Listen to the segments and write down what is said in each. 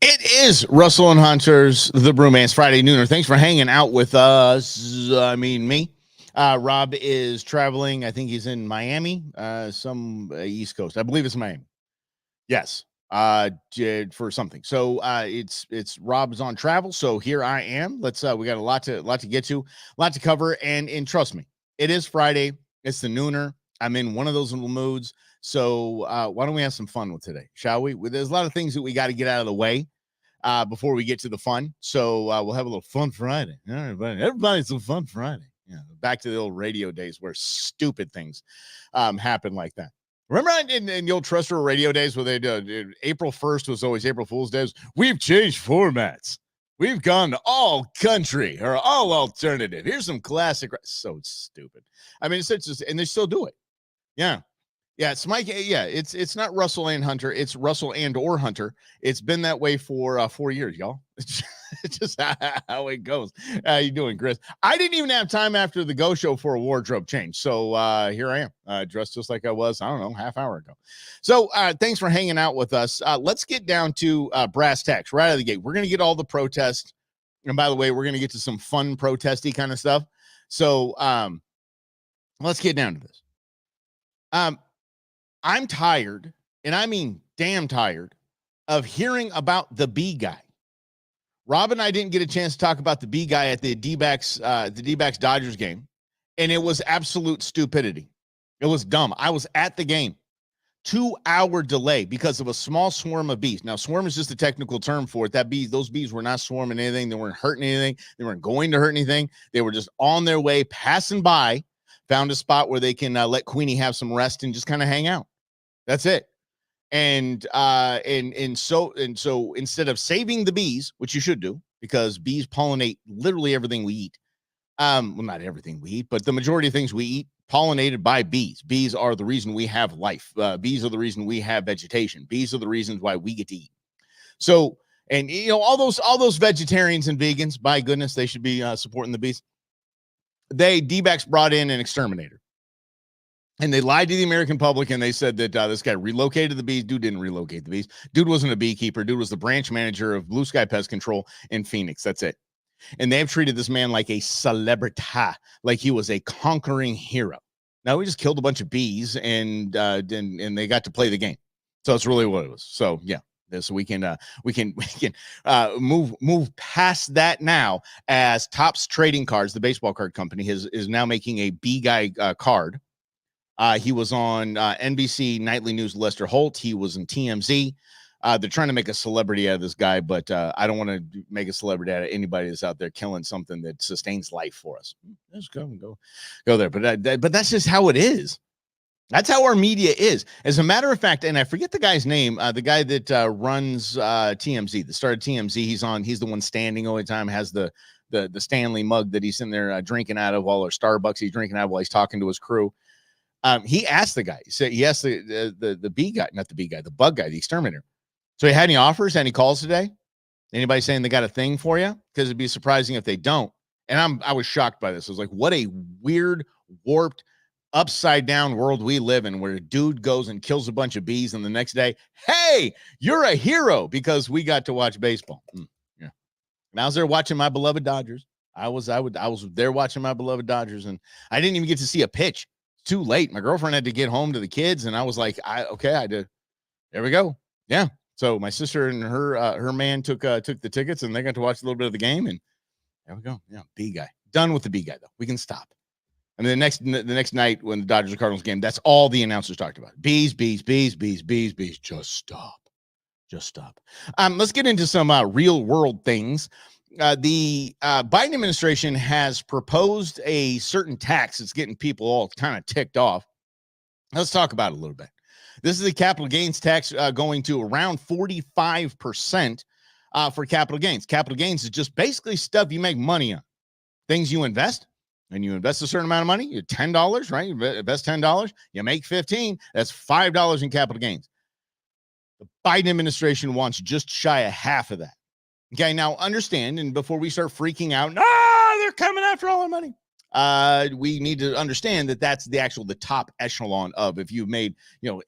It is Russell and Hunter's The Brewmance Friday Nooner. Thanks for hanging out with us. Me. Rob is traveling. I think he's in Miami, some East Coast. I believe it's Miami. Yes, for something. So it's Rob's on travel. So here I am. We got a lot to get to, a lot to cover, and trust me, it is Friday. It's the Nooner. I'm in one of those little moods. So why don't we have some fun with today, shall we? There's a lot of things that we got to get out of the way before we get to the fun. So we'll have a little fun Friday. Everybody's a fun Friday. Yeah, back to the old radio days where stupid things happen like that. Remember in the old terrestrial radio days where they do April 1st was always April Fool's Days? We've changed formats. We've gone to all country or all alternative. Here's some classic. So stupid. I mean, it's just, and they still do it. Yeah. Yeah, it's Mike. Yeah, it's not Russell and Hunter. It's Russell and or Hunter. It's been that way for 4 years, y'all. It's just how it goes. How you doing, Chris? I didn't even have time after the Go Show for a wardrobe change, so here I am, dressed just like I was. I don't know, half hour ago. So thanks for hanging out with us. Let's get down to brass tacks right out of the gate. We're gonna get all the protests, and by the way, we're gonna get to some fun protesty kind of stuff. So let's get down to this. I'm tired, and I mean damn tired, of hearing about the B guy. Rob and I didn't get a chance to talk about the B guy at the D-backs Dodgers game, and it was absolute stupidity. It was dumb. I was at the game. 2-hour delay because of a small swarm of bees. Now, swarm is just a technical term for it. Those bees were not swarming anything. They weren't hurting anything. They weren't going to hurt anything. They were just on their way, passing by, found a spot where they can let Queenie have some rest and just kind of hang out. That's it. And so instead of saving the bees, which you should do, because bees pollinate literally everything we eat. Well, not everything we eat, but the majority of things we eat pollinated by bees. Bees are the reason we have life. Bees are the reason we have vegetation. Bees are the reasons why we get to eat. So, and all those vegetarians and vegans, by goodness, they should be supporting the bees. D-backs brought in an exterminator. And they lied to the American public, and they said that this guy relocated the bees. Dude didn't relocate the bees. Dude wasn't a beekeeper. Dude was the branch manager of Blue Sky Pest Control in Phoenix. That's it. And they've treated this man like a celebrity, like he was a conquering hero. Now, we just killed a bunch of bees, and they got to play the game. So that's really what it was. So, yeah. So we can move past that now, as Topps Trading Cards, the baseball card company, is now making a bee guy card. He was on NBC Nightly News, Lester Holt. He was in TMZ. They're trying to make a celebrity out of this guy, but I don't want to make a celebrity out of anybody that's out there killing something that sustains life for us. Let's go there. But that's just how it is. That's how our media is. As a matter of fact, and I forget the guy's name, the guy that runs TMZ, that started TMZ. He's the one standing all the time, has the Stanley mug that he's in there drinking out of, or Starbucks he's drinking out of while he's talking to his crew. He asked the guy, he asked the bee guy, not the bee guy, the bug guy, the exterminator. So he had any offers, any calls today? Anybody saying they got a thing for you? Because it'd be surprising if they don't. And I was shocked by this. I was like, what a weird, warped, upside down world we live in, where a dude goes and kills a bunch of bees, and the next day, hey, you're a hero because we got to watch baseball. Yeah. And I was there watching my beloved Dodgers. I was there watching my beloved Dodgers, and I didn't even get to see a pitch. Too late. My girlfriend had to get home to the kids, and I was like, I did. There we go. Yeah. So my sister and her man took the tickets, and they got to watch a little bit of the game, and there we go. Yeah, B guy. Done with the B guy though. We can stop. I mean, the next night when the Dodgers and Cardinals game, that's all the announcers talked about. Bees. Just stop. Let's get into some real world things. The Biden administration has proposed a certain tax that's getting people all kind of ticked off. Let's talk about it a little bit. This is the capital gains tax going to around 45% for capital gains. Capital gains is just basically stuff you make money on, things you invest. And you invest a certain amount of money, you're $10, right? You invest $10, you make $15. That's $5 in capital gains. The Biden administration wants just shy of half of that. Okay, now understand, and before we start freaking out, they're coming after all our money. we need to understand that that's the top echelon of, if you've made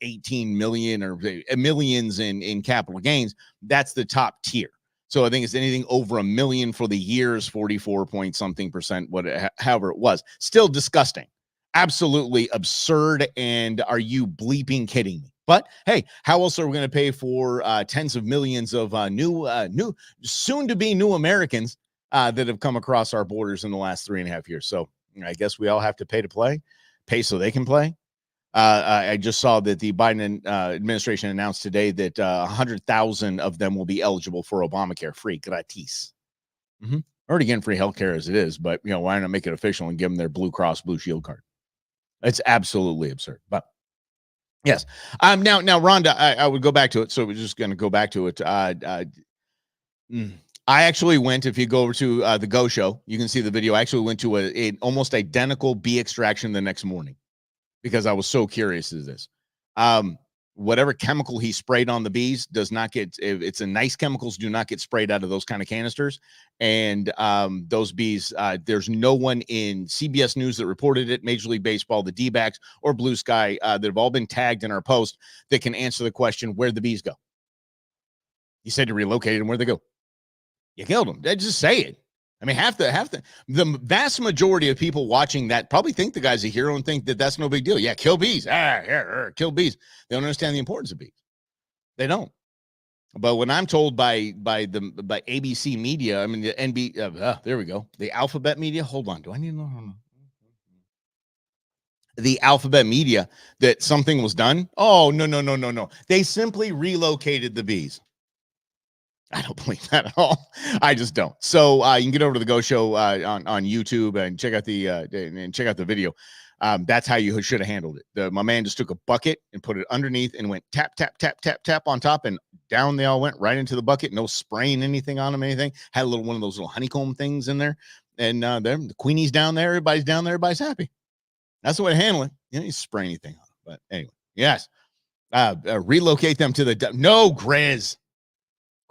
18 million or millions in capital gains, that's the top tier. So I think it's anything over $1 million for the years, 44 point something percent, however it was. Still disgusting, absolutely absurd. And are you bleeping kidding me? But hey, how else are we going to pay for tens of millions of new, soon to be new Americans that have come across our borders in the last 3.5 years? So I guess we all have to pay so they can play. I just saw that the Biden administration announced today that 100,000 of them will be eligible for Obamacare, free, gratis. Already getting free healthcare as it is, but why not make it official and give them their Blue Cross Blue Shield card? It's absolutely absurd. But yes, now Rhonda, I would go back to it. So we're just going to go back to it. I actually went, if you go over to the Go Show, you can see the video. I actually went to an almost identical bee extraction the next morning, because I was so curious as this. Whatever chemical he sprayed on the bees does not get, it's a nice chemicals, do not get sprayed out of those kind of canisters. And those bees, there's no one in CBS News that reported it, Major League Baseball, the D-backs, or Blue Sky that have all been tagged in our post that can answer the question, where'd the bees go? You said you relocated them, where'd they go? You killed them. Just say it. I mean, the vast majority of people watching that probably think the guy's a hero and think that that's no big deal. Yeah, kill bees. Kill bees. They don't understand the importance of bees. They don't. But when I'm told by ABC Media, I mean the there we go. The Alphabet Media. Hold on. Do I need to know? The Alphabet Media that something was done. Oh, no. They simply relocated the bees. I don't believe that at all. I just don't. So you can get over to the Go Show on YouTube and check out the video. That's how you should have handled it. My man just took a bucket and put it underneath and went tap, tap, tap, tap, tap on top, and down they all went right into the bucket. No spraying anything on them, anything. Had one of those little honeycomb things in there. And the Queenie's down there. Everybody's down there. Everybody's happy. That's the way to handle it. You don't need to spray anything on them. But anyway, yes. Relocate them to no, Grizz.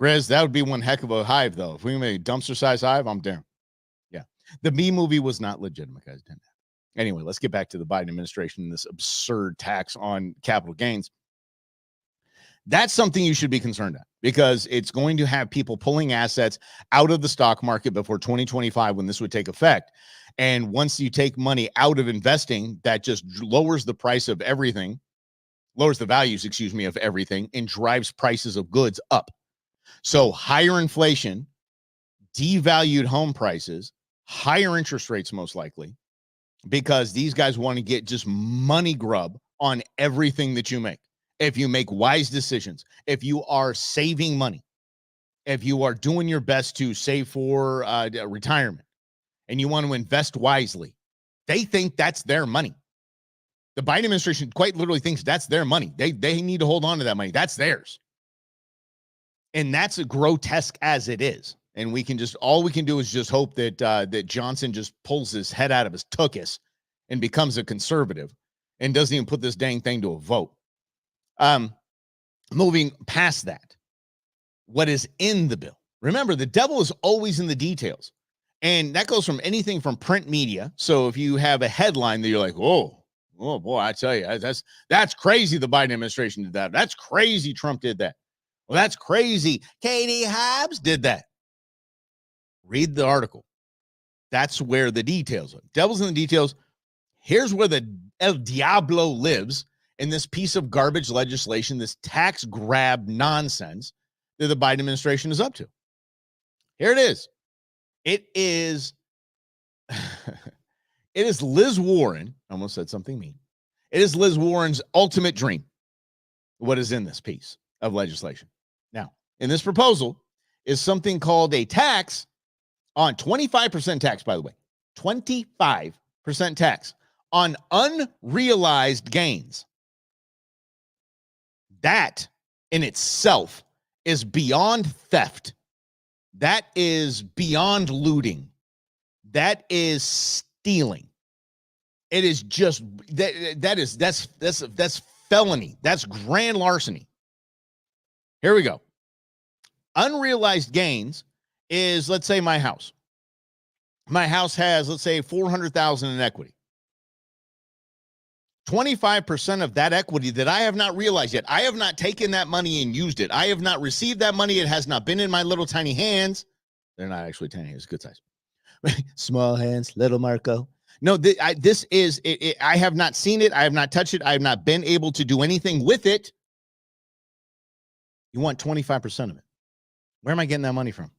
Grizz, that would be one heck of a hive, though. If we made a dumpster-sized hive, I'm down. Yeah. The Bee movie was not legitimate, guys. Didn't happen. Anyway, let's get back to the Biden administration and this absurd tax on capital gains. That's something you should be concerned at, because it's going to have people pulling assets out of the stock market before 2025, when this would take effect. And once you take money out of investing, that just lowers the price of everything, lowers the values, of everything, and drives prices of goods up. So higher inflation, devalued home prices, higher interest rates, most likely, because these guys want to get just money grub on everything that you make. If you make wise decisions, if you are saving money, if you are doing your best to save for retirement, and you want to invest wisely, they think that's their money. The Biden administration quite literally thinks that's their money. They need to hold on to that money. That's theirs. And that's a grotesque as it is. And all we can do is just hope that that Johnson just pulls his head out of his tuchus and becomes a conservative and doesn't even put this dang thing to a vote. Moving past that, what is in the bill? Remember, the devil is always in the details. And that goes from anything from print media. So if you have a headline that you're like, oh boy, I tell you, that's crazy the Biden administration did that. That's crazy Trump did that. Well, that's crazy Katie Hobbs did that. Read the article. That's where the details are. Devil's in the details. Here's where the El Diablo lives in this piece of garbage legislation, this tax grab nonsense that the Biden administration is up to. Here it is. It is Liz Warren. I almost said something mean. It is Liz Warren's ultimate dream. What is in this piece of legislation? Now, in this proposal is something called a tax on 25% tax, by the way, 25% tax on unrealized gains. That in itself is beyond theft. That is beyond looting. That is stealing. It is just that's felony. That's grand larceny. Here we go. Unrealized gains is, let's say, my house. my house has, let's say, 400,000 in equity. 25% of that equity that I have not realized yet. I have not taken that money and used it. I have not received that money. It has not been in my little tiny hands. They're not actually tiny. It's good size. Small hands, little Marco. No, this is it. I have not seen it. I have not touched it. I have not been able to do anything with it. You want 25% of it. Where am I getting that money from?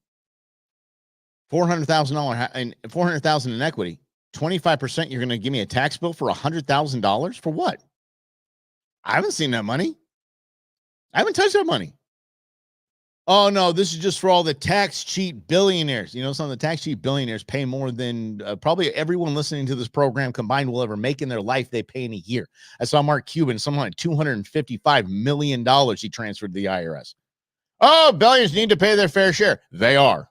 $400,000 and $400,000 in equity. 25%, you're going to give me a tax bill for $100,000 for what? I haven't seen that money. I haven't touched that money. Oh, no, this is just for all the tax cheat billionaires. You know, some of the tax cheat billionaires pay more than probably everyone listening to this program combined will ever make in their life. They pay in a year. I saw Mark Cuban, something like $255 million he transferred to the IRS. Oh, billionaires need to pay their fair share. They are.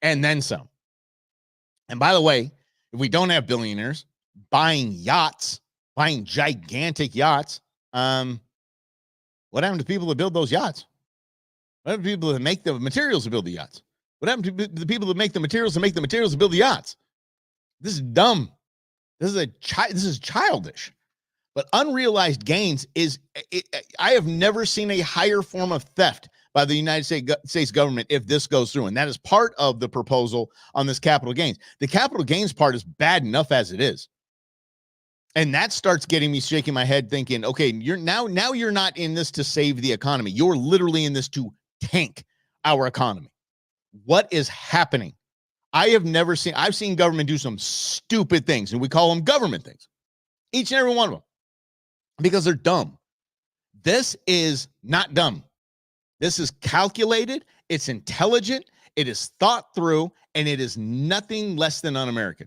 And then some. And by the way, if we don't have billionaires buying yachts, buying gigantic yachts, what happened to people that build those yachts? What happened to people that make the materials to build the yachts? What happened to the people that make the materials to build the yachts? This is dumb. This is childish. But unrealized gains I have never seen a higher form of theft by the United States government if this goes through. And that is part of the proposal on this capital gains. The capital gains part is bad enough as it is. And that starts getting me shaking my head thinking, okay, you're not in this to save the economy. You're literally in this to tank our economy. What is happening? I've seen government do some stupid things, and we call them government things. Each and every one of them. Because they're dumb. This is not dumb. This is calculated, it's intelligent, it is thought through, and it is nothing less than un-American.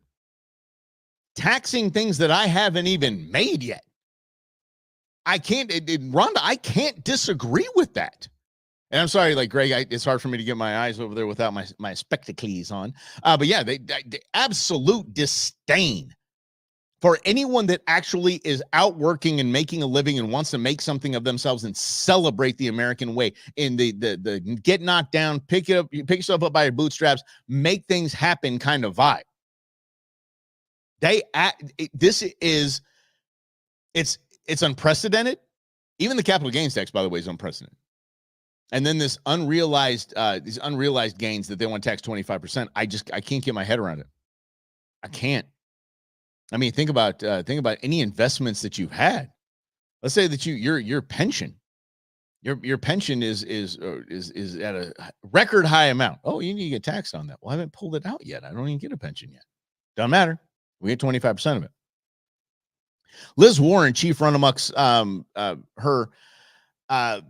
Taxing things that I haven't even made yet. Rhonda, I can't disagree with that. And I'm sorry, like Greg, it's hard for me to get my eyes over there without my spectacles on. But yeah, they absolute disdain for anyone that actually is out working and making a living and wants to make something of themselves and celebrate the American way in the get knocked down, pick yourself up by your bootstraps, make things happen kind of vibe. It's unprecedented. Even the capital gains tax, by the way, is unprecedented. And then these unrealized gains that they want to tax 25%. I can't get my head around it. I can't. I mean, think about any investments that you've had. Let's say that your pension, your pension is at a record high amount. Oh, you need to get taxed on that. Well, I haven't pulled it out yet. I don't even get a pension yet. Doesn't matter. We get 25% of it. Liz Warren, Chief Run-Amok's her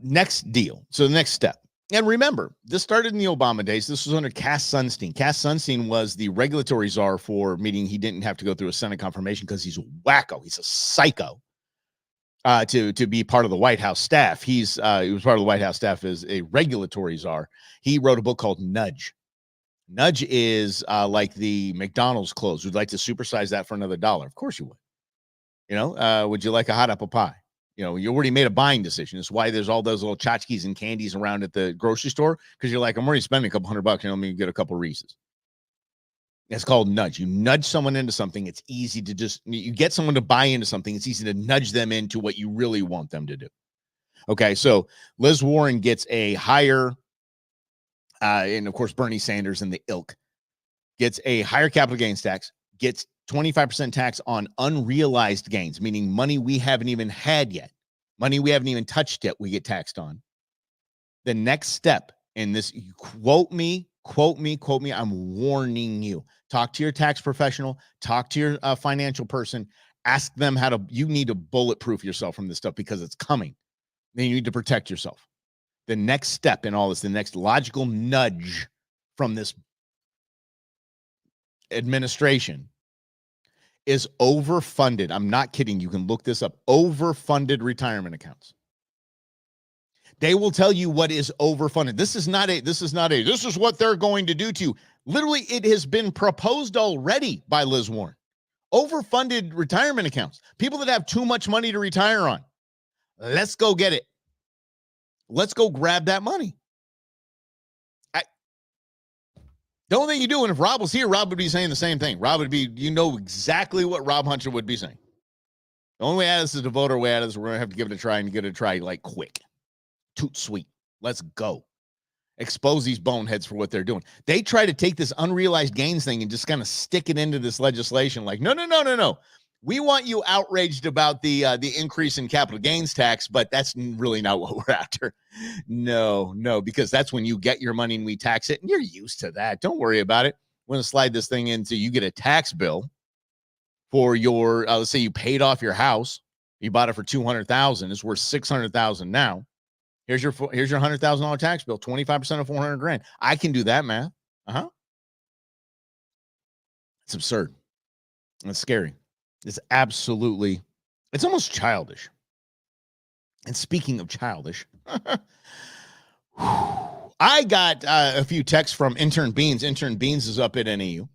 next deal. So the next step. And remember, this started in the Obama days. This was under Cass Sunstein. Cass Sunstein was the regulatory czar for meaning he didn't have to go through a Senate confirmation because he's a wacko. He's a psycho to be part of the White House staff. He was part of the White House staff as a regulatory czar. He wrote a book called Nudge. Nudge is like the McDonald's clothes. Would like to supersize that for another $1. Of course you would. You know, would you like a hot apple pie? You know, you already made a buying decision. It's why there's all those little tchotchkes and candies around at the grocery store, because you're like, I'm already spending a couple $100, and I'm going to get a couple Reese's. It's called nudge. You nudge someone into something. It's easy to you get someone to buy into something. It's easy to nudge them into what you really want them to do. Okay, so Liz Warren gets a higher, and of course, Bernie Sanders and the ilk gets a higher capital gains tax, gets 25% tax on unrealized gains, meaning money we haven't even had yet, money we haven't even touched yet, we get taxed on. The next step in this, quote me, I'm warning you. Talk to your tax professional, talk to your financial person, ask them you need to bulletproof yourself from this stuff because it's coming. Then you need to protect yourself. The next step in all this, the next logical nudge from this administration is overfunded. I'm not kidding. You can look this up. Overfunded retirement accounts. They will tell you what is overfunded. This is what they're going to do to you. Literally, it has been proposed already by Liz Warren. Overfunded retirement accounts. People that have too much money to retire on. Let's go get it. Let's go grab that money. The only thing you do, and if Rob was here, Rob would be saying the same thing. Rob would be, you know exactly what Rob Hunter would be saying. The only way out of this is to vote our way out of this. We're going to have to give it a try and get it a try like quick. Toot sweet. Let's go. Expose these boneheads for what they're doing. They try to take this unrealized gains thing and just kind of stick it into this legislation like, no. We want you outraged about the increase in capital gains tax, but that's really not what we're after. No, because that's when you get your money and we tax it, and you're used to that. Don't worry about it. We're going to slide this thing into you get a tax bill for your, let's say you paid off your house. You bought it for $200,000. It's worth $600,000 now. Here's your $100,000 tax bill, 25% of $400,000. I can do that math. It's absurd. It's scary. It's absolutely, it's almost childish. And speaking of childish, I got a few texts from Intern Beans. Intern Beans is up at NAU.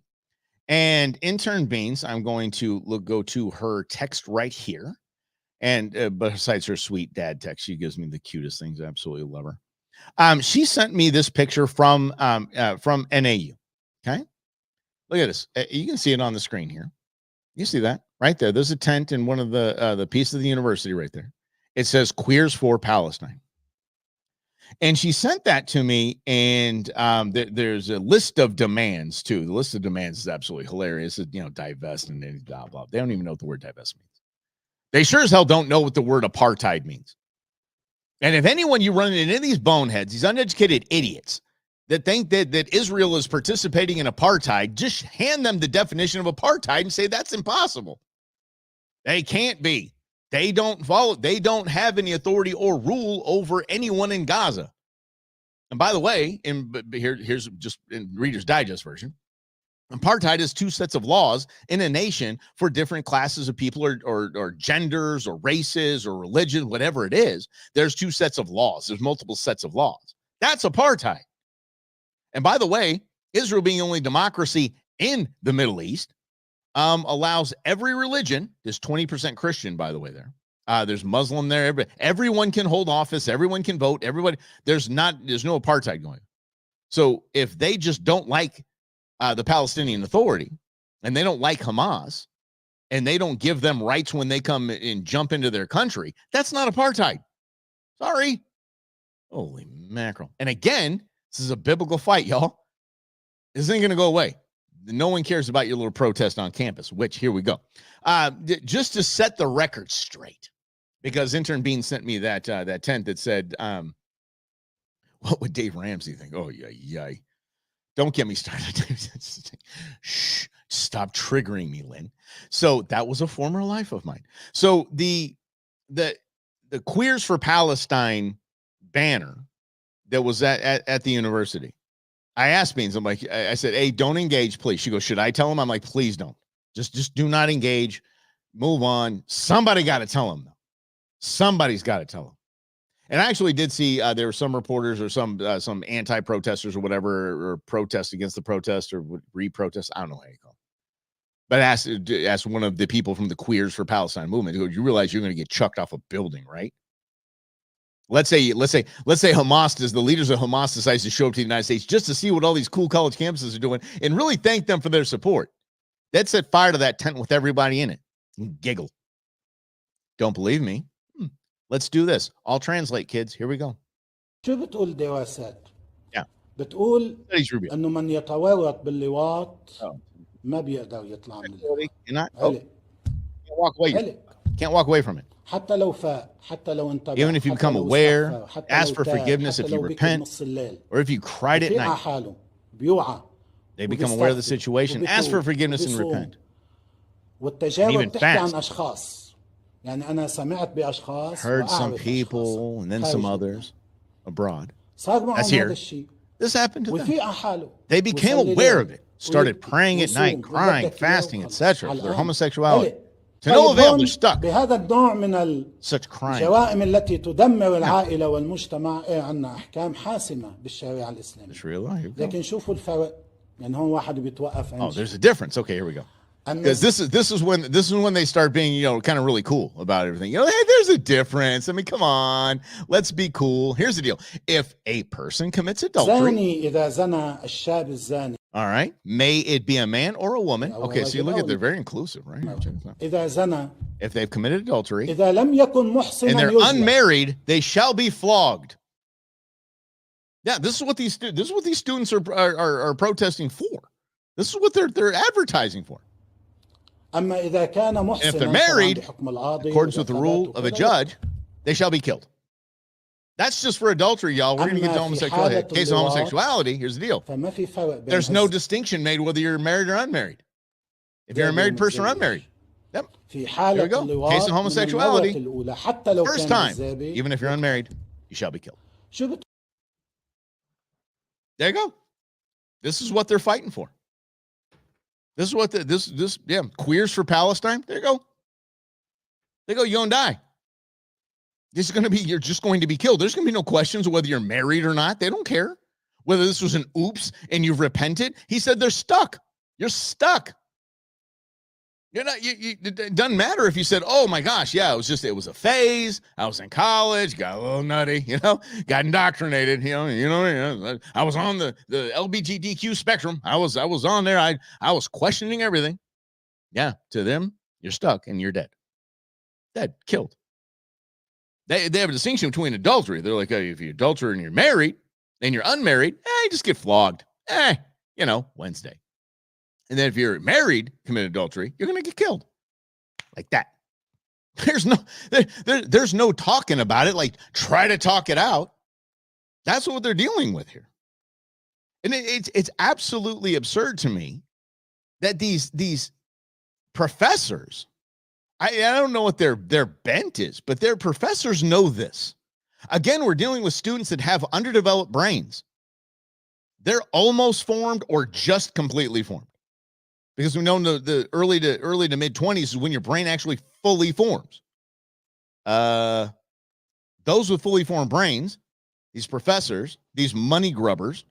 And Intern Beans, I'm going to go to her text right here. And besides her sweet dad text, she gives me the cutest things. I absolutely love her. She sent me this picture from NAU. Okay, look at this. You can see it on the screen here. You see that right there? There's a tent in one of the piece of the university right there. It says "Queers for Palestine," and she sent that to me. And there's a list of demands too. The list of demands is absolutely hilarious. Divest and blah blah. They don't even know what the word divest means. They sure as hell don't know what the word apartheid means. And if anyone you run into any of these boneheads, these uneducated idiots that think that Israel is participating in apartheid, just hand them the definition of apartheid and say that's impossible. They can't be. They don't follow. They don't have any authority or rule over anyone in Gaza. And by the way, here's just in Reader's Digest version. Apartheid is two sets of laws in a nation for different classes of people or genders or races or religion, whatever it is. There's two sets of laws. There's multiple sets of laws. That's apartheid. And by the way, Israel being the only democracy in the Middle East allows every religion. There's 20% Christian, by the way, there. There's Muslim there. Everyone can hold office. Everyone can vote. Everybody. There's no apartheid going on. So if they just don't like the Palestinian Authority, and they don't like Hamas, and they don't give them rights when they come and jump into their country, that's not apartheid. Sorry. Holy mackerel. And again, this is a biblical fight, y'all. This ain't going to go away. No one cares about your little protest on campus, which, here we go. Just to set the record straight, because Intern Bean sent me that tent that said, what would Dave Ramsey think? Oh, yeah. Don't get me started. Shh, stop triggering me, Lynn. So that was a former life of mine. So the Queers for Palestine banner that was at the university. I asked Beans, I'm like, I said, hey, don't engage, please. She goes, should I tell him? I'm like, please don't. Just do not engage. Move on. Somebody got to tell him, though. Somebody's got to tell him. And I actually did see there were some reporters or some anti-protesters or whatever, or protest against the protest or re-protest. I don't know how you call it. But asked one of the people from the Queers for Palestine movement, who you realize you're going to get chucked off a building, right? Let's say Hamas does, the leaders of Hamas decides to show up to the United States just to see what all these cool college campuses are doing and really thank them for their support. That set fire to that tent with everybody in it. And giggle. Don't believe me? Let's do this. I'll translate, kids. Here we go. شو بتقول دراسات؟ Yeah. بتقول انه من يتورط باللواط ما بيقدر يطلع من اللواط. Can't walk away from it. حتى لو فاق، حتى لو انتبه. Even if you become aware, ask for forgiveness if you repent, or if you cried at night. They become aware of the situation, ask for forgiveness and repent. والتجارب بتحكي عن أشخاص. يعني أنا سمعت بأشخاص. Heard some people and then some others abroad. That's here. This happened to them. They became aware of it, started praying at night, crying, fasting, etc. for their homosexuality. To no avail, they're stuck. بهذا النوع من Such crime. الجرائم التي تدمر العائلة والمجتمع عندنا أحكام حاسمة بالشريعة الإسلامية. لكن شوفوا الفرق. يعني هون واحد بيتوقف. Oh, there's a difference. Okay, here we go. Because this is when they start being, kind of really cool about everything. Hey, there's a difference. I mean, come on, let's be cool. Here's the deal: if a person commits adultery, All right. May it be a man or a woman. Okay, so you look at they're very inclusive, right? If they've committed adultery and they're unmarried, they shall be flogged. Yeah, this is what these students are protesting for. This is what they're advertising for. And if they're married, according to the rule of a judge, they shall be killed. That's just for adultery, y'all. We're going to get to homosexuality. In case of homosexuality, here's the deal. There's no distinction made whether you're married or unmarried. If you're a married person or unmarried. Yep. There we go. Case of homosexuality. First time, even if you're unmarried, you shall be killed. There you go. This is what they're fighting for. This is what queers for Palestine. There you go. There you go. You don't die. This is going to be, you're just going to be killed. There's going to be no questions of whether you're married or not. They don't care whether this was an oops and you've repented. He said they're stuck. You're stuck. You're not, it doesn't matter if you said, oh my gosh, yeah, it was a phase. I was in college, got a little nutty, got indoctrinated, I was on the LGBTQ spectrum. I was on there. I was questioning everything. Yeah. To them, you're stuck and you're dead. Dead, killed. They have a distinction between adultery. They're like, oh, if you're adulterer and you're married and you're unmarried, you just get flogged. Wednesday. And then if you're married, commit adultery, you're going to get killed. Like that. There's no talking about it. Like, try to talk it out. That's what they're dealing with here. And it's absolutely absurd to me that these professors, I don't know what their bent is, but their professors know this. Again, we're dealing with students that have underdeveloped brains. They're almost formed or just completely formed. Because we know the early to mid 20s is when your brain actually fully forms. Those with fully formed brains, these professors, these money grubbers,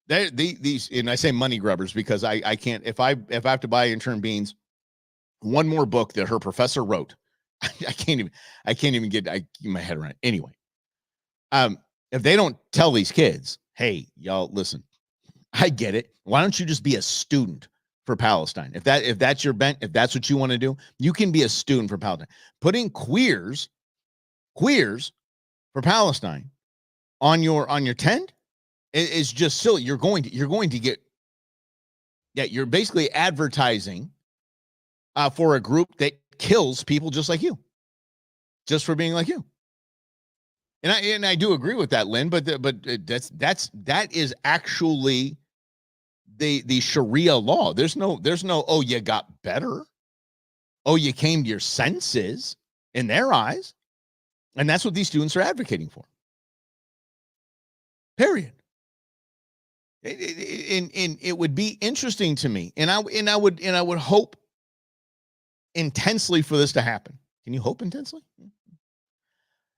these, and I say money grubbers because I can't, if I have to buy intern Beans one more book that her professor wrote, I can't even get my head around it. Anyway, if they don't tell these kids, hey, y'all, listen, I get it. Why don't you just be a student for Palestine? If that's your bent, if that's what you want to do, you can be a student for Palestine. Putting queers for Palestine on your tent is just silly. You're going to get, you're basically advertising for a group that kills people just like you, just for being like you. And I do agree with that, Lynn, but that is actually the Sharia law. There's no, oh, you got better. Oh, you came to your senses in their eyes. And that's what these students are advocating for. Period. It would be interesting to me. And I would hope intensely for this to happen. Can you hope intensely?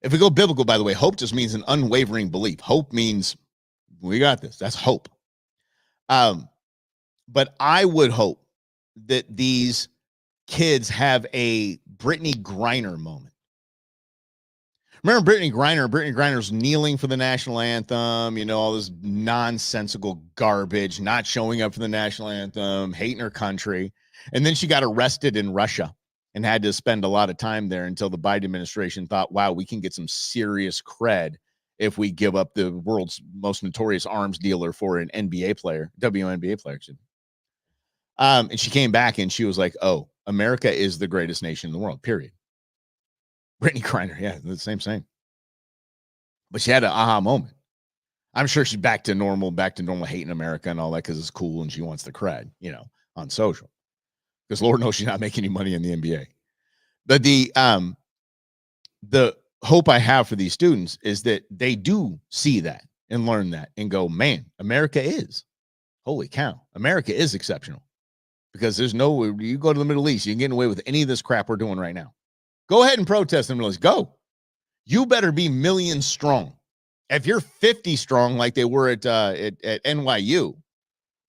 If we go biblical, by the way, hope just means an unwavering belief. Hope means we got this. That's hope. But I would hope that these kids have a Brittany Griner moment. Remember Brittany Griner? Brittany Griner's kneeling for the national anthem, all this nonsensical garbage, not showing up for the national anthem, hating her country. And then she got arrested in Russia and had to spend a lot of time there until the Biden administration thought, wow, we can get some serious cred if we give up the world's most notorious arms dealer for an NBA player, WNBA player. And she came back and she was like, oh, America is the greatest nation in the world, period. Brittany Griner, yeah, the same. But she had an aha moment. I'm sure she's back to normal hating America and all that because it's cool and she wants the cred, on social. Because Lord knows she's not making any money in the NBA. But the hope I have for these students is that they do see that and learn that and go, man, America is. Holy cow. America is exceptional. Because there's you go to the Middle East, you can get away with any of this crap we're doing right now. Go ahead and protest in the Middle East. Go. You better be millions strong. If you're 50 strong like they were at NYU,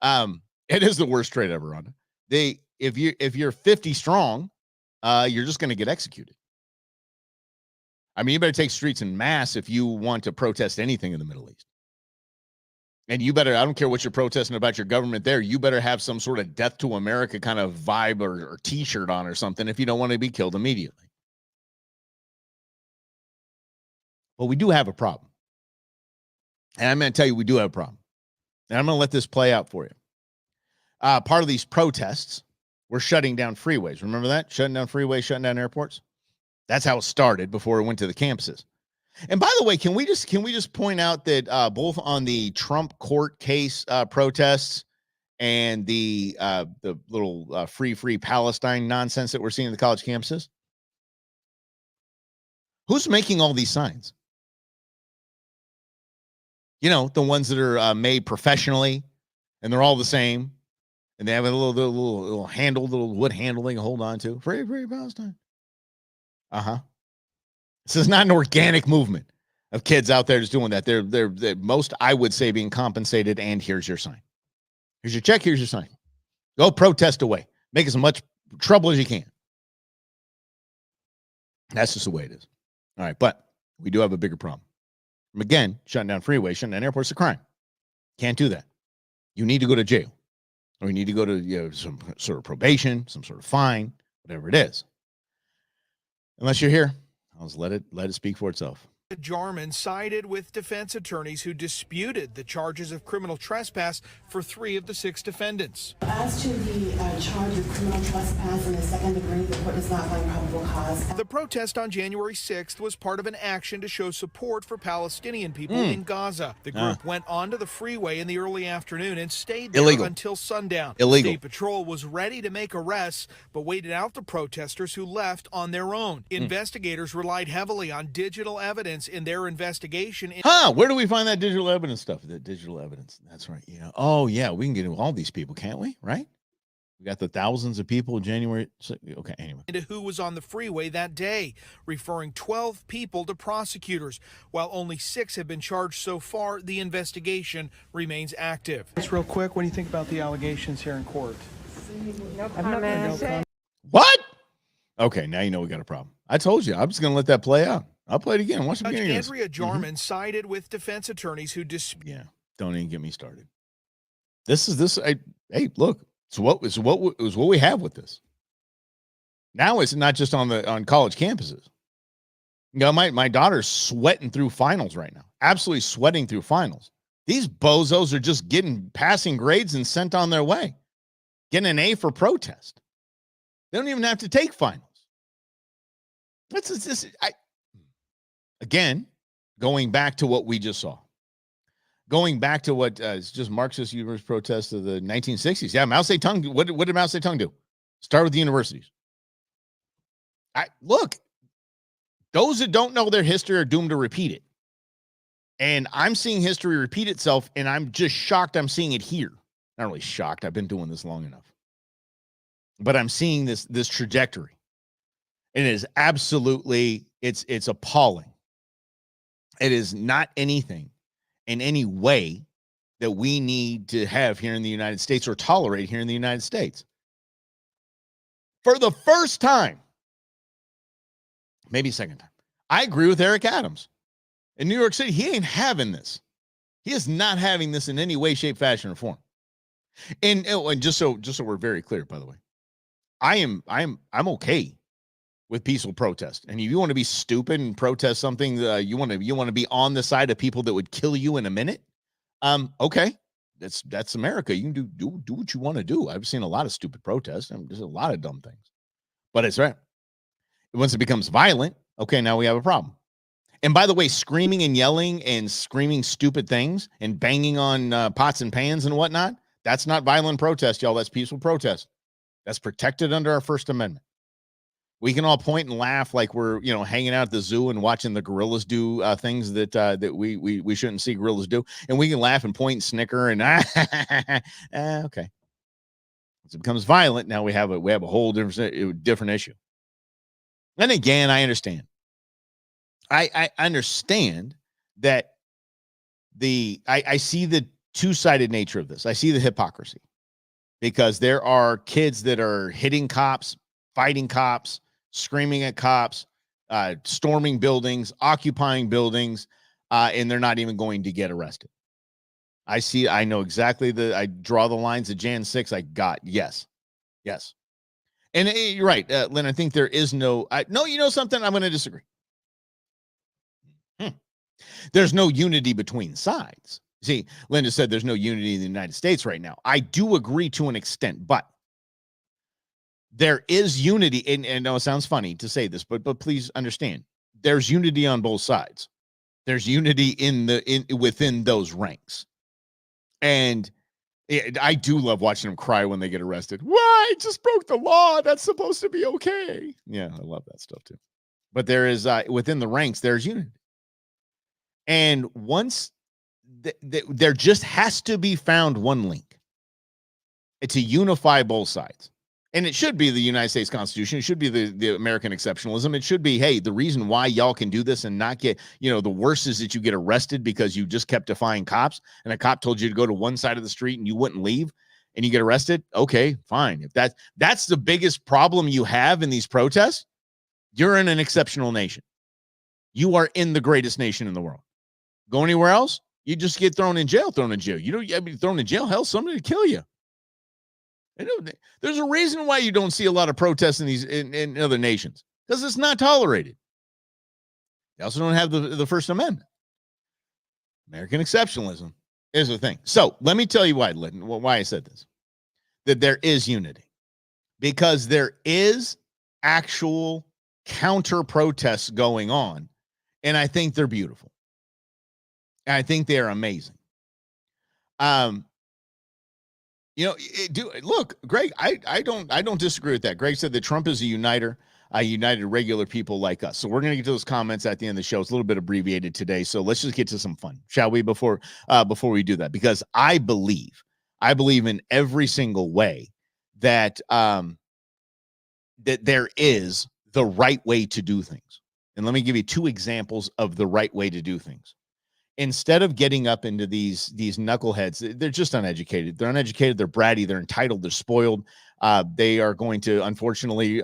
it is the worst trade ever on it. If you're 50 strong, you're just going to get executed. I mean, you better take streets en masse if you want to protest anything in the Middle East. And you better, I don't care what you're protesting about your government there, you better have some sort of death to America kind of vibe or t-shirt on or something if you don't want to be killed immediately. But we do have a problem. And I'm going to tell you, we do have a problem. And I'm going to let this play out for you. Part of these protests were shutting down freeways. Remember that? Shutting down freeways, shutting down airports. That's how it started before it went to the campuses. And by the way, can we just point out that both on the Trump court case protests and the little free Palestine nonsense that we're seeing in the college campuses, who's making all these signs? You know, the ones that are made professionally, and they're all the same, and they have a little handle, little wood handle they can hold on to. Free Palestine. This is not an organic movement of kids out there just doing that. They're most, I would say, being compensated. And here's your sign. Here's your check. Here's your sign. Go protest away. Make as much trouble as you can. That's just the way it is. All right, but we do have a bigger problem. Again, shutting down freeways, shutting down airports is a crime. Can't do that. You need to go to jail, or you need to go to some sort of probation, some sort of fine, whatever it is. Unless you're here, I'll just let it speak for itself. Jarman sided with defense attorneys who disputed the charges of criminal trespass for 3 of the 6 defendants. As to the charge of criminal trespass in the second degree, the court does not find probable cause. The protest on January 6th was part of an action to show support for Palestinian people in Gaza. The group went onto the freeway in the early afternoon and stayed there until sundown. Illegal. State Patrol was ready to make arrests, but waited out the protesters who left on their own. Investigators relied heavily on digital evidence in their investigation. Where do we find that digital evidence stuff? The digital evidence. That's right. Yeah. Oh, yeah. We can get all these people, can't we? Right? We got the thousands of people in January. Okay. Anyway. Into who was on the freeway that day, referring 12 people to prosecutors. While only 6 have been charged so far, the investigation remains active. Just real quick, what do you think about the allegations here in court? No comment. What? Okay. Now you know we got a problem. I told you. I'm just going to let that play out. I'll play it again. Watch the beginning. Andrea Jarman sided with defense attorneys who Yeah, don't even get me started. Hey, look. It's what we have with this. Now it's not just on college campuses. You know, my daughter's sweating through finals right now. Absolutely sweating through finals. These bozos are just getting passing grades and sent on their way. Getting an A for protest. They don't even have to take finals. Again, going back to what we just saw. Going back to what is just Marxist universe protests of the 1960s. Yeah, Mao Zedong. What did Mao Zedong do? Start with the universities. Look, those that don't know their history are doomed to repeat it. And I'm seeing history repeat itself, and I'm just shocked I'm seeing it here. Not really shocked. I've been doing this long enough. But I'm seeing this trajectory. It is absolutely, it's appalling. It is not anything in any way that we need to have here in the United States or tolerate here in the United States. For the first time, maybe second time, I agree with Eric Adams. In New York City, he ain't having this. He is not having this in any way, shape, fashion, or form. And just so we're very clear, by the way, I'm okay with peaceful protest. And if you want to be stupid and protest something, you want to be on the side of people that would kill you in a minute. Okay, that's America. You can do what you want to do. I've seen a lot of stupid protests. There's a lot of dumb things, but it's right. Once it becomes violent, okay, now we have a problem. And by the way, screaming and yelling and screaming stupid things and banging on pots and pans and whatnot, that's not violent protest, y'all. That's peaceful protest. That's protected under our First Amendment. We can all point and laugh like we're, hanging out at the zoo and watching the gorillas do things that we shouldn't see gorillas do. And we can laugh and point and snicker and okay. Once it becomes violent, now we have a whole different issue. And again, I understand. I understand that I see the two-sided nature of this. I see the hypocrisy because there are kids that are hitting cops, fighting cops, screaming at cops, storming buildings, occupying buildings, and they're not even going to get arrested. I know exactly I draw the lines at Jan 6. Yes. And you're right, Lynn. I think there is no, you know something? I'm going to disagree. There's no unity between sides. See, Linda said there's no unity in the United States right now. I do agree to an extent, but there is unity. And I know it sounds funny to say this, but please understand, there's unity on both sides. There's unity within those ranks. And I do love watching them cry when they get arrested. Why? Just broke the law. That's supposed to be okay. Yeah, I love that stuff too. But there is, within the ranks, there's unity. And once there just has to be found one link to unify both sides. And it should be the United States Constitution. It should be the American exceptionalism. It should be, hey, the reason why y'all can do this and not get, the worst is that you get arrested because you just kept defying cops and a cop told you to go to one side of the street and you wouldn't leave and you get arrested. Okay, fine. If that's the biggest problem you have in these protests, you're in an exceptional nation. You are in the greatest nation in the world. Go anywhere else, you just get thrown in jail. You don't be thrown in jail. Hell, somebody will kill you. There's a reason why you don't see a lot of protests in other nations, because it's not tolerated. They also don't have the First Amendment. American exceptionalism is a thing. So let me tell you why I said this, that there is unity, because there is actual counter protests going on. And I think they're beautiful. I think they are amazing. Look, Greg, I don't disagree with that. Greg said that Trump is a uniter, united regular people like us. So we're going to get to those comments at the end of the show. It's a little bit abbreviated today. So let's just get to some fun, shall we, before we do that? Because I believe in every single way that, that there is the right way to do things. And let me give you 2 examples of the right way to do things. Instead of getting up into these knuckleheads, they're just uneducated. They're uneducated. They're bratty. They're entitled. They're spoiled. They are going to, unfortunately,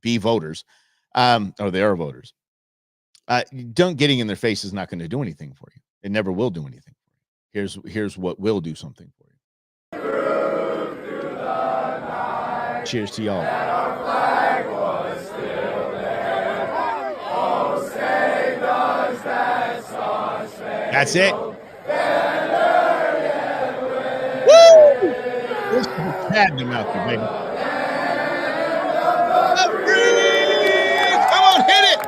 be voters, or they are voters. Getting in their face is not going to do anything for you. It never will do anything for you. Here's what will do something for you. Cheers to y'all. That's it. Woo! There's some cadmium out there, baby. Come on, hit it.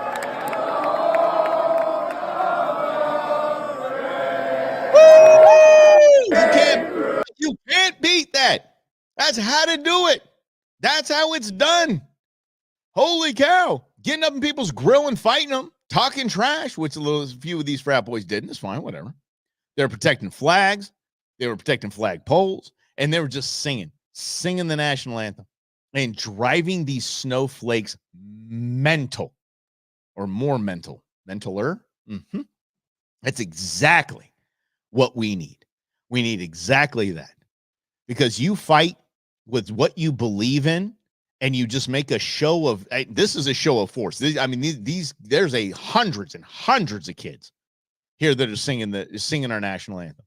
Woo! You can't beat that. That's how to do it. That's how it's done. Holy cow. Getting up in people's grill and fighting them. Talking trash, which a few of these frat boys didn't. It's fine, whatever. They're protecting flags. They were protecting flag poles. And they were just singing the national anthem and driving these snowflakes mental, or more mental. Mentaler? Mm-hmm. That's exactly what we need. We need exactly that. Because you fight with what you believe in, and you just make a show of, this is a show of force. There's hundreds and hundreds of kids here that are singing our national anthem.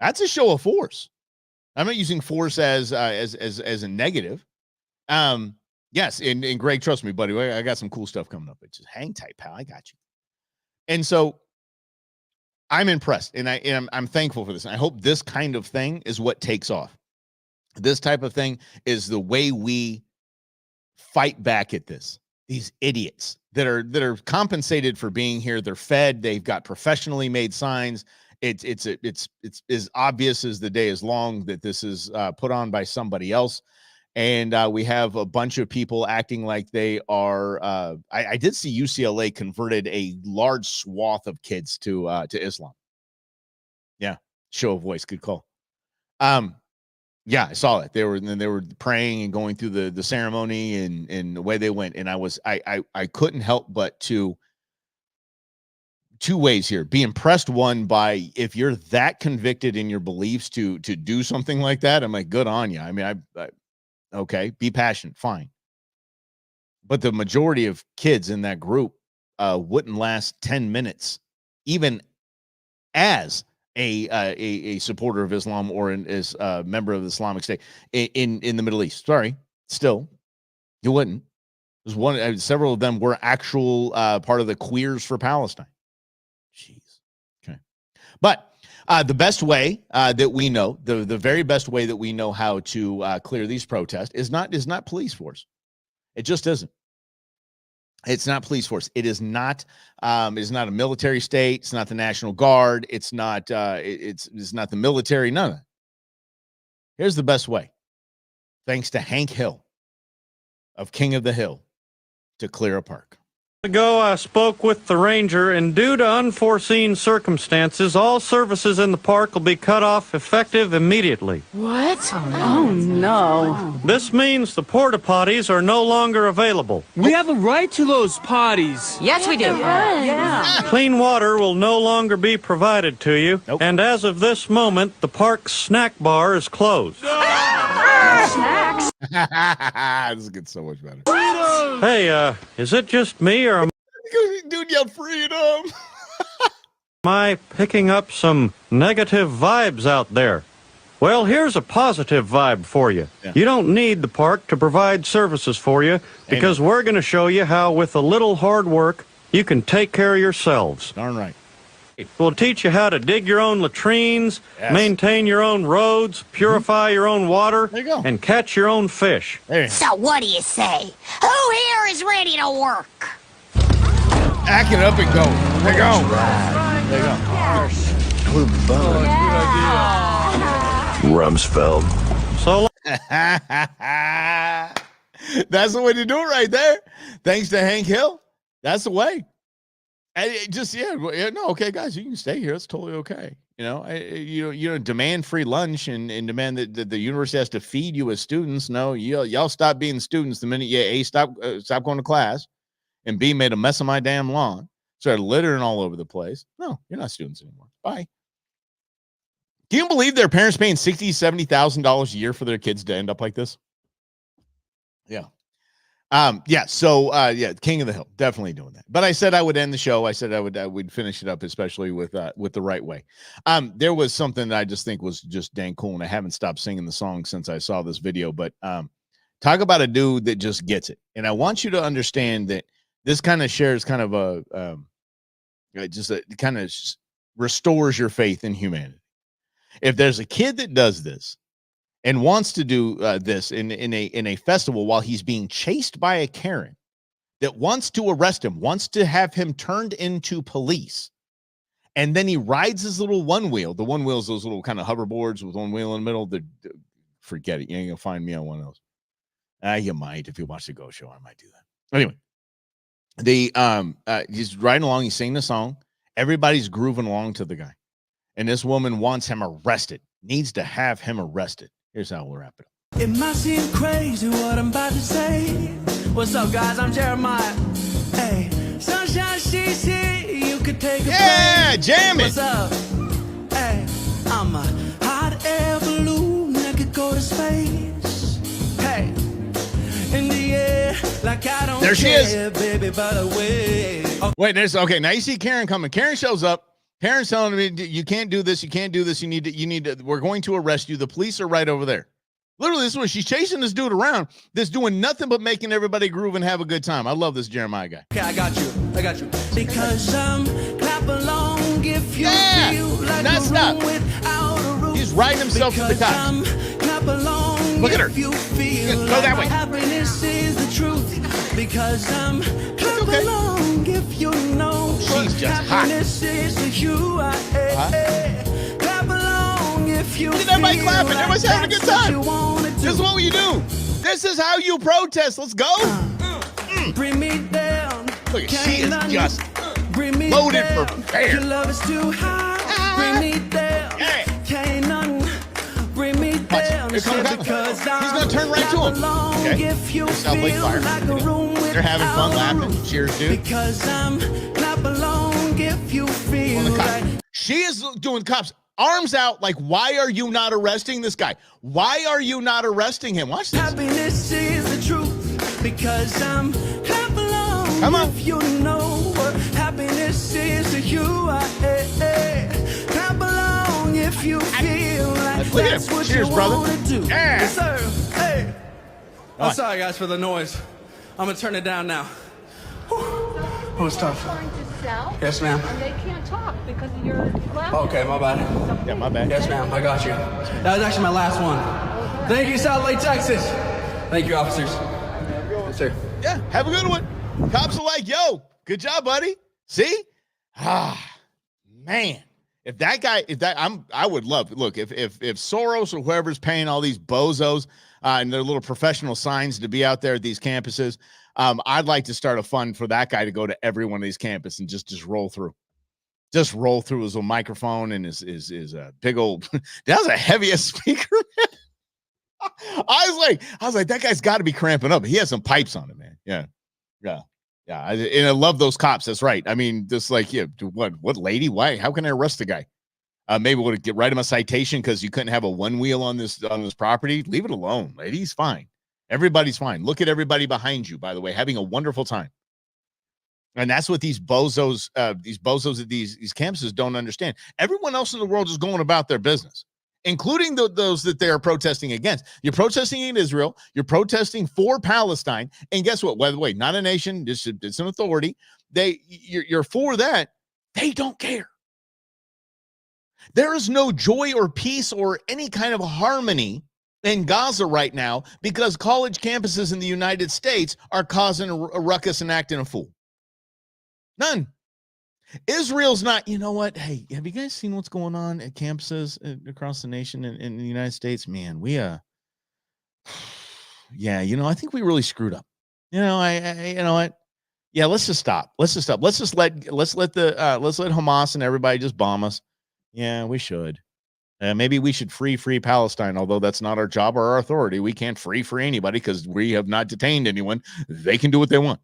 That's a show of force. I'm not using force as a negative. Yes. And Greg, trust me, buddy, I got some cool stuff coming up. It's just hang tight, pal. I got you. And so I'm impressed, and I'm thankful for this. And I hope this kind of thing is what takes off. This type of thing is the way we fight back at this. These idiots that are compensated for being here. They're fed. They've got professionally made signs. It's as obvious as the day is long that this is put on by somebody else. And we have a bunch of people acting like they are. I did see UCLA converted a large swath of kids to Islam. Yeah, show of voice. Good call. Yeah, I saw it. They were praying and going through the ceremony and the way they went. And I couldn't help but to two ways here. Be impressed, one, by if you're that convicted in your beliefs to do something like that. I'm like, good on you. I mean, okay, be passionate, fine. But the majority of kids in that group wouldn't last 10 minutes, even as a supporter of Islam or is a member of the Islamic State in the Middle East. Sorry, still, you wouldn't. There's one. Several of them were actual part of the Queers for Palestine. Jeez. Okay, but the best way that we know, the very best way that we know how to clear these protests is not police force. It just isn't. It's not police force. It is not. It's not a military state. It's not the National Guard. It's not. It's not the military. None of that. Here's the best way. Thanks to Hank Hill of King of the Hill to clear a park. Ago, I spoke with the ranger, and due to unforeseen circumstances, all services in the park will be cut off effective immediately. What? Oh, no. This means the porta potties are no longer available. We have a right to those potties. Yes, we do. Yeah. Clean water will no longer be provided to you, and as of this moment, the park's snack bar is closed. Snacks. This gets so much better. Hey, is it just me, or am Dude yelled freedom. I picking up some negative vibes out there? Well, here's a positive vibe for you. Yeah. You don't need the park to provide services for you, because we're going to show you how, with a little hard work, you can take care of yourselves. Darn right. We'll teach you how to dig your own latrines, maintain your own roads, purify your own water, There you go. and catch your own fish. There. So what do you say? Who here is ready to work? Act it up and go. There you go. There you go. Rumsfeld. So That's the way to do it right there. Thanks to Hank Hill. That's the way. And it just, no, okay, guys, you can stay here. It's totally okay. You know, you demand free lunch and demand that the university has to feed you as students. No, y'all stop being students the minute you A, stop going to class, and B, made a mess of my damn lawn, started littering all over the place. No, you're not students anymore. Bye. Can you believe their parents paying $60,000, $70,000 a year for their kids to end up like this? Yeah. So King of the Hill, definitely doing that. But I said I would end the show. I said I would finish it up, especially with the right way. There was something that I just think was just dang cool, and I haven't stopped singing the song since I saw this video. But talk about a dude that just gets it. And I want you to understand that this kind of shares kind of it kind of restores your faith in humanity. If there's a kid that does this and wants to do this in a festival while he's being chased by a Karen that wants to arrest him, wants to have him turned into police, and then he rides his little one wheel. The one wheel is those little kind of hoverboards with one wheel in the middle. Forget it. You ain't gonna find me on one of those. You might if you watch the Go Show. I might do that. Anyway, he's riding along. He's singing the song. Everybody's grooving along to the guy, and this woman wants him arrested. Needs to have him arrested. Here's how we'll wrap it up. It might seem crazy what I'm about to say. What's up, guys? I'm Jeremiah. Hey, sunshine, she's here. You could take a plane. Jam it. What's up? Hey, I'm a hot air balloon that could go to space. Hey, in the air, like I don't there she care, is. baby, by the way. Wait, okay. Now you see Karen coming. Karen shows up. Karen's telling me, you can't do this. You can't do this. You need to, we're going to arrest you. The police are right over there. Literally, this is when she's chasing this dude around that's doing nothing but making everybody groove and have a good time. I love this Jeremiah guy. Okay, I got you. Because clap along if you feel like not stop. without a roof. He's riding himself to the cops. Clap along. Look at her. If you feel Go that way. Happiness is the truth. Because clap along if you know she's just happiness is to you. Clap along if you look at everybody feel clapping. like Everybody's having a good time. This is what you do. This is how you protest. Let's go. Bring me down. Look, she is just loaded for bear. Your love is too high. Bring me down. Can't none bring me down. He's going to turn right to him. Okay. South Lake Fire. They're having fun, laughing. Cheers, dude. Because clap along if you feel like. She is doing cops. Arms out, like, why are you not arresting this guy? Why are you not arresting him? Watch this. Happiness is the truth. Because clap along. Come on. If you know what happiness is to you. Clap along if you feel like Look at that's him. what Cheers, you brother. want to do. Yeah. Yes, sir. Hey. On. I'm sorry, guys, for the noise. I'm going to turn it down now. Whew. It was tough. Trying to sell, Yes, ma'am. and they can't talk because of your glasses. Okay, my bad. Yeah, my bad. Yes, ma'am. I got you. That was actually my last one. Thank you, South Lake, Texas. Thank you, officers. Yes, sir. Yeah, have a good one. Cops are like, yo, good job, buddy. See? Man. If that guy, I would love, look, if Soros or whoever's paying all these bozos and their little professional signs to be out there at these campuses, I'd like to start a fund for that guy to go to every one of these campuses and just roll through. Just roll through his little microphone and his big old, that was a heaviest speaker, man. I was like, that guy's got to be cramping up. He has some pipes on him, man. Yeah. And I love those cops. That's right. I mean, just like, yeah, what lady? Why? How can I arrest the guy? Maybe we'll write him a citation because you couldn't have a one wheel on this property. Leave it alone, lady. He's fine. Everybody's fine. Look at everybody behind you, by the way, having a wonderful time. And that's what these bozos at these campuses don't understand. Everyone else in the world is going about their business, including those that they are protesting against. You're protesting in Israel. You're protesting for Palestine. And guess what? By the way, not a nation. It's an authority. You're for that. They don't care. There is no joy or peace or any kind of harmony in Gaza right now because college campuses in the United States are causing a ruckus and acting a fool. None. Israel's not, you know what? Hey, have you guys seen what's going on at campuses across the nation in the United States? Man, yeah, I think we really screwed up. You know what? Yeah, let's just stop. Let's let Hamas and everybody just bomb us. Yeah, we should. Maybe we should free Palestine, although that's not our job or our authority. We can't free anybody because we have not detained anyone. They can do what they want.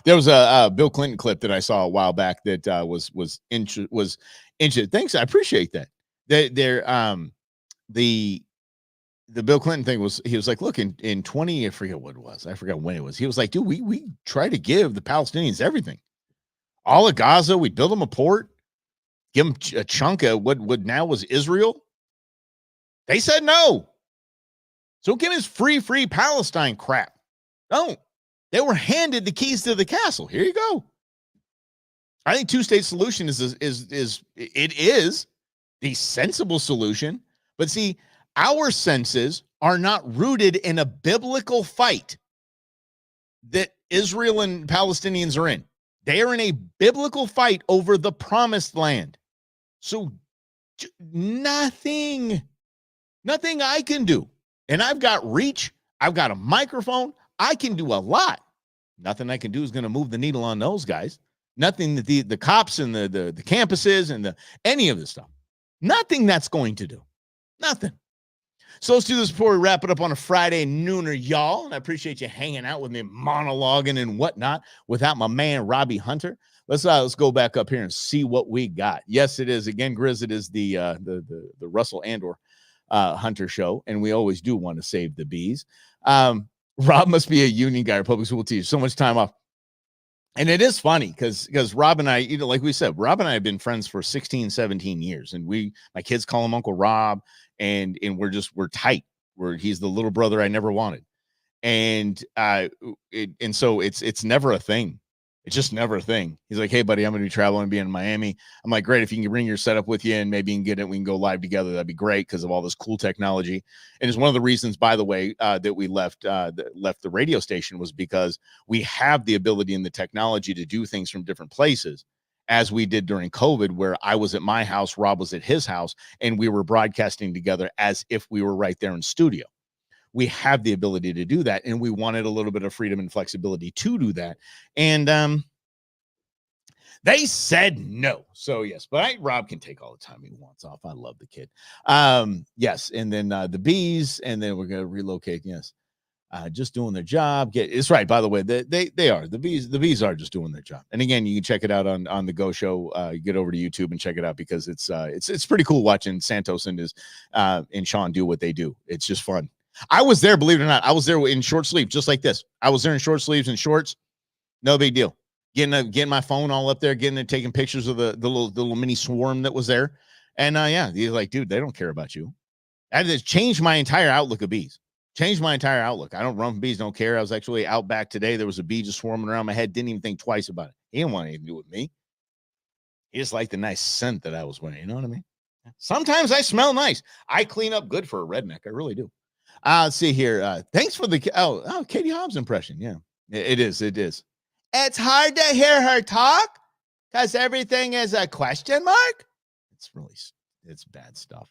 There was a Bill Clinton clip that I saw a while back that was interesting. Thanks, I appreciate that. The Bill Clinton thing was, he was like, look, in 20, I forget what it was. I forgot when it was. He was like, dude, we try to give the Palestinians everything. All of Gaza, we build them a port, give them a chunk of what now was Israel. They said no. So give us free Palestine crap. Don't. They were handed the keys to the castle. Here you go. I think two-state solution is the sensible solution. But see, our senses are not rooted in a biblical fight that Israel and Palestinians are in. They are in a biblical fight over the promised land. So nothing I can do. And I've got reach. I've got a microphone. I can do a lot. Nothing I can do is going to move the needle on those guys. Nothing that the cops and the campuses and any of this stuff. Nothing that's going to do. Nothing. So let's do this before we wrap it up on a Friday nooner, y'all. And I appreciate you hanging out with me, monologuing and whatnot without my man Robbie Hunter. Let's go back up here and see what we got. Yes, it is again, Grizz. It is the Russell Andor Hunter show, and we always do want to save the bees. Rob must be a union guy or public school teacher. So much time off. And it is funny because Rob and I, like we said, Rob and I have been friends for 16, 17 years. And my kids call him Uncle Rob, and we're tight. He's the little brother I never wanted. And so it's never a thing. It's just never a thing. He's like, hey, buddy, I'm going to be traveling and be in Miami. I'm like, great. If you can bring your setup with you and maybe you can get it, we can go live together. That'd be great because of all this cool technology. And it's one of the reasons, by the way, that we left the radio station was because we have the ability and the technology to do things from different places, as we did during COVID, where I was at my house, Rob was at his house, and we were broadcasting together as if we were right there in studio. We have the ability to do that, and we wanted a little bit of freedom and flexibility to do that. And they said no. So yes, but Rob can take all the time he wants off. I love the kid. Yes, and then the bees, and then we're gonna relocate. Yes, just doing their job. It's right. By the way, they are the bees. The bees are just doing their job. And again, you can check it out on the Go Show. You get over to YouTube and check it out because it's pretty cool watching Santos and Sean do what they do. It's just fun. I was there, believe it or not. I was there in short sleeves, just like this. I was there in short sleeves and shorts. No big deal. Getting my phone all up there, taking pictures of the little mini swarm that was there. And yeah, he's like, dude, they don't care about you. That has changed my entire outlook of bees. Changed my entire outlook. I don't run from bees, don't care. I was actually out back today. There was a bee just swarming around my head. Didn't even think twice about it. He didn't want anything to do with me. He just liked the nice scent that I was wearing. You know what I mean? Sometimes I smell nice. I clean up good for a redneck. I really do. Let's see here. Thanks for the Katie Hobbs impression. Yeah, it is. It is. It's hard to hear her talk because everything is a question mark. It's bad stuff.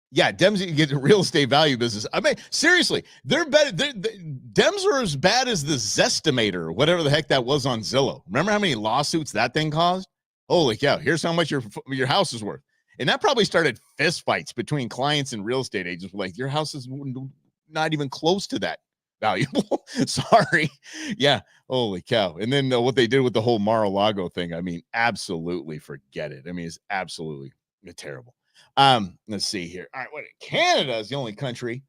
Yeah, Dems get a real estate value business. I mean, seriously, they're better. Dems are as bad as the Zestimator, or whatever the heck that was on Zillow. Remember how many lawsuits that thing caused? Holy cow! Here's how much your house is worth, and that probably started fist fights between clients and real estate agents. Like, your house is not even close to that valuable. Sorry. Yeah. Holy cow! And then what they did with the whole Mar-a-Lago thing. I mean, absolutely forget it. I mean, it's absolutely terrible. Let's see here. All right, Canada is the only country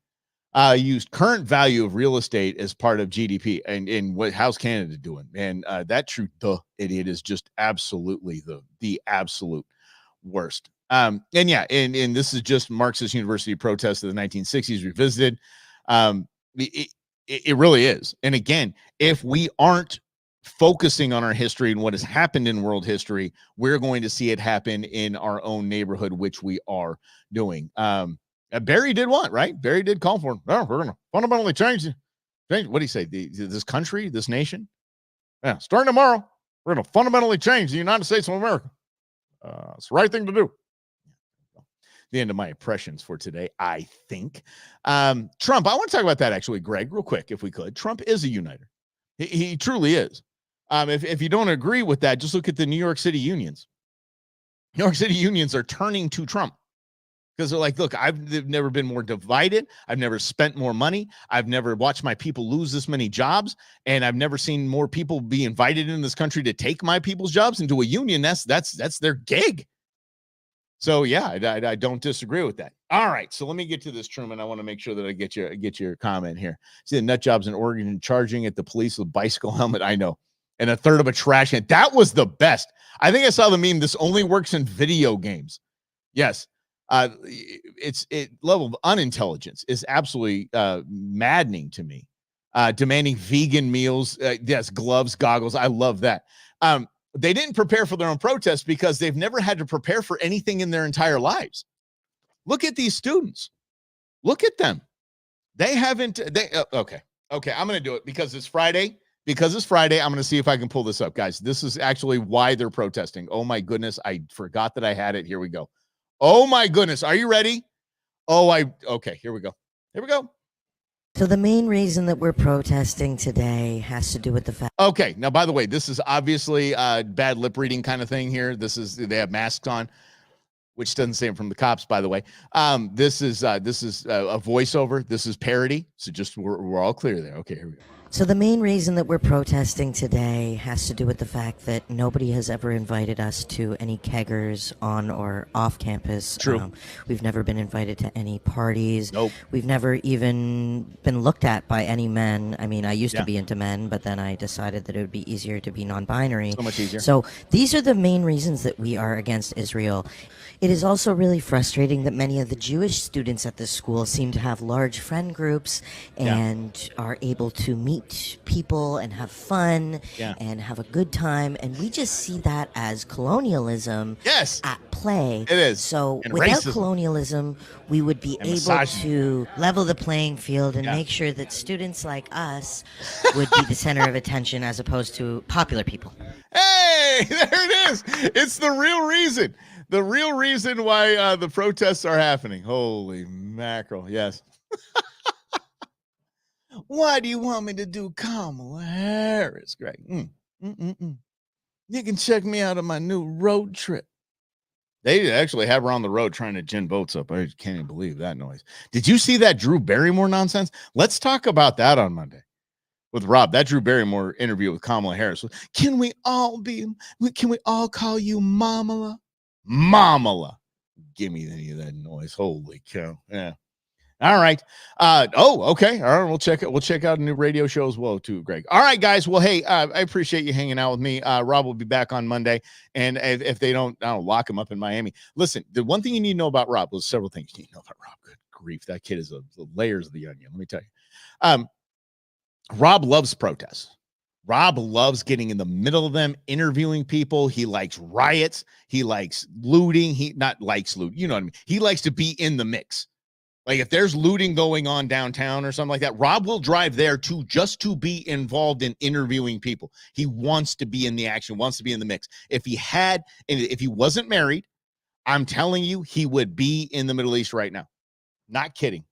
used current value of real estate as part of GDP. And how's Canada doing? And that Trudeau idiot is just absolutely the absolute worst. And yeah, and this is just Marxist University protests of the 1960s revisited. It really is. And again, if we aren't focusing on our history and what has happened in world history, we're going to see it happen in our own neighborhood, which we are doing. Barry did what, right? Barry did call for it. Oh, we're going to fundamentally change. What do you say? This country, this nation? Yeah, starting tomorrow, we're going to fundamentally change the United States of America. It's the right thing to do. The end of my impressions for today, I think. Trump, I want to talk about that actually, Greg, real quick, if we could. Trump is a uniter. He truly is. If you don't agree with that, just look at the New York City unions. New York City unions are turning to Trump because they're like, look, I've never been more divided. I've never spent more money. I've never watched my people lose this many jobs. And I've never seen more people be invited in this country to take my people's jobs into a union. That's their gig. So yeah, I don't disagree with that. All right, so let me get to this, Truman. I want to make sure that I get your comment here. See the nut jobs in Oregon charging at the police with a bicycle helmet. I know, and a third of a trash can. That was the best. I think I saw the meme. This only works in video games. Yes, level of unintelligence is absolutely maddening to me. Demanding vegan meals, yes, gloves, goggles. I love that. They didn't prepare for their own protests because they've never had to prepare for anything in their entire lives. Look at these students. Look at them. They haven't. Okay. I'm going to do it because it's Friday. I'm going to see if I can pull this up, guys. This is actually why they're protesting. Oh my goodness. I forgot that I had it. Here we go. Oh my goodness. Are you ready? Okay. Here we go. So the main reason that we're protesting today has to do with the fact. Okay. Now, by the way, this is obviously bad lip reading kind of thing here. They have masks on, which doesn't say them from the cops, by the way. This is a voiceover. This is parody. So just we're all clear there. Okay, here we go. So the main reason that we're protesting today has to do with the fact that nobody has ever invited us to any keggers on or off campus. True. We've never been invited to any parties. Nope. We've never even been looked at by any men. I mean, I used to be into men, but then I decided that it would be easier to be non-binary. So much easier. So these are the main reasons that we are against Israel. It is also really frustrating that many of the Jewish students at this school seem to have large friend groups and are able to meet people and have fun and have a good time. And we just see that as colonialism at play. It is. So and without racism. Colonialism, we would be able to level the playing field and make sure that students like us would be the center of attention as opposed to popular people. Hey, there it is. It's the real reason. The real reason why the protests are happening. Holy mackerel. Yes. Why do you want me to do Kamala Harris, Greg? You can check me out on my new road trip. They actually have her on the road trying to gin boats up. I can't even believe that noise. Did you see that Drew Barrymore nonsense? Let's talk about that on Monday with Rob. That Drew Barrymore interview with Kamala Harris. Can we all call you Mamala? Mamala. Give me any of that noise. Holy cow. Yeah. All right. Okay. All right. We'll check it. We'll check out a new radio show as well, too, Greg. All right, guys. Well, hey, I appreciate you hanging out with me. Rob will be back on Monday. And if they don't, I don't lock him up in Miami. Listen, the one thing you need to know about Rob was several things you need to know about Rob. Good grief. That kid is the layers of the onion. Let me tell you. Rob loves protests. Rob loves getting in the middle of them, interviewing people. He likes riots. He likes looting. He not likes loot. You know what I mean? He likes to be in the mix. Like if there's looting going on downtown or something like that, Rob will drive there just to be involved in interviewing people. He wants to be in the action, wants to be in the mix. If he wasn't married, I'm telling you, he would be in the Middle East right now. Not kidding.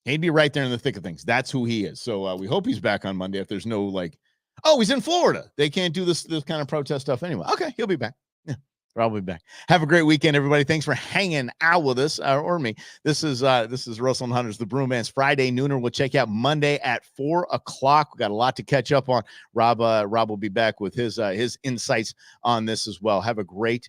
He'd be right there in the thick of things. That's who he is. So we hope he's back on Monday. If there's no he's in Florida. They can't do this kind of protest stuff anyway. Okay, he'll be back. Yeah. Probably back. Have a great weekend, everybody. Thanks for hanging out with us or me. This is Russell and Hunter's The Brewmance Friday nooner. We'll check out Monday at 4:00. We got a lot to catch up on. Rob will be back with his insights on this as well. Have a great